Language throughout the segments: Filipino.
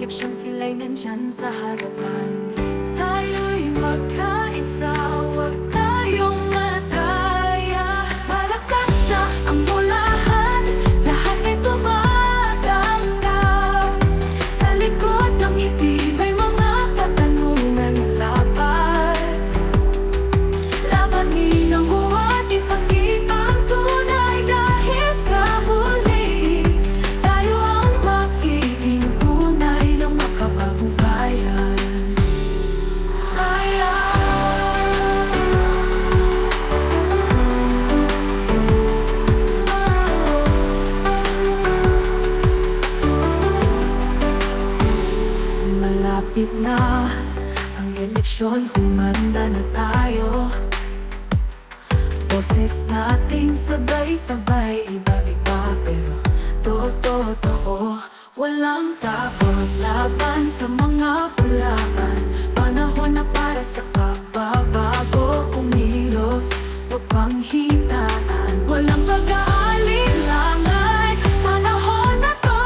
eleksyon sila'y nandyan sa harapan. Tayo'y magkaisa, huwag tayong madaya. Malakas na ang mulahan, lahat ay tumatanggap. Sa likod ng ngiti may mga katanungan laban. Labanin ang buhat, ipakita ang tunay dahil sa huli tayo ang magiging tunay ng makabagong bayan. Malapit na ang eleksyon, humanda na tayo. Boses nating sabay-sabay, iba-iba pero totoo. Walang takot laban sa mga pulaan. Panahon na para sa pagbabago, kumilos upang hitaan. Walang pag-aalinlangan, panahon na to.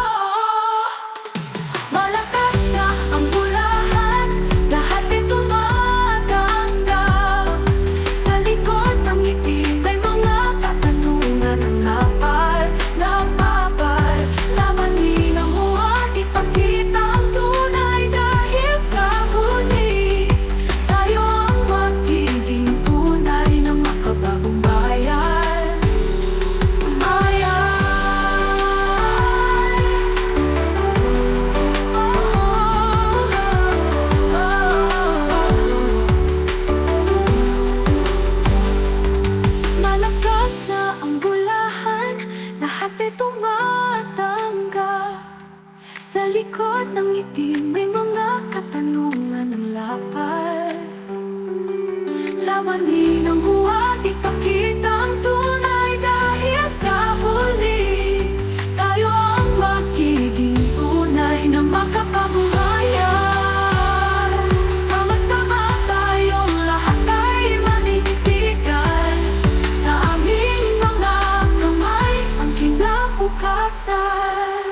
Malakas na ang bulahan, lahat ay tumatanggap. Sa likod ng ngiti may mga katanungan ang napal. Labanin ang huwag, ipakita ang tunay dahil sa huli tayo ang magiging tunay ng makabagong bayan. Malakas na ang bulahan, lahat ay tumatanggap. Sa likod ng ngiti may mga katanungan ang lapad. Labanin ang huwag, ipakita ang tunay dahil sa huli tayo ang magiging tunay na makabagong bayan. Sama-sama tayong lahat ay maninipigan. Sa aming mga kamay ang kinabukasan.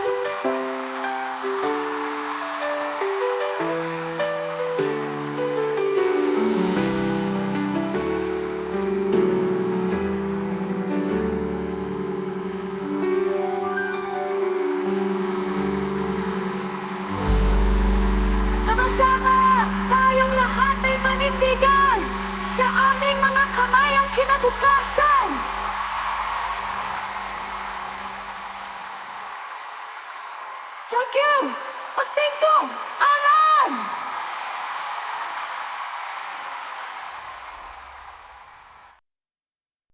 Sama-sama tayong lahat ay manindigan. Sa aming mga kamay ang kinabukasan. Thank you! Pagtingko!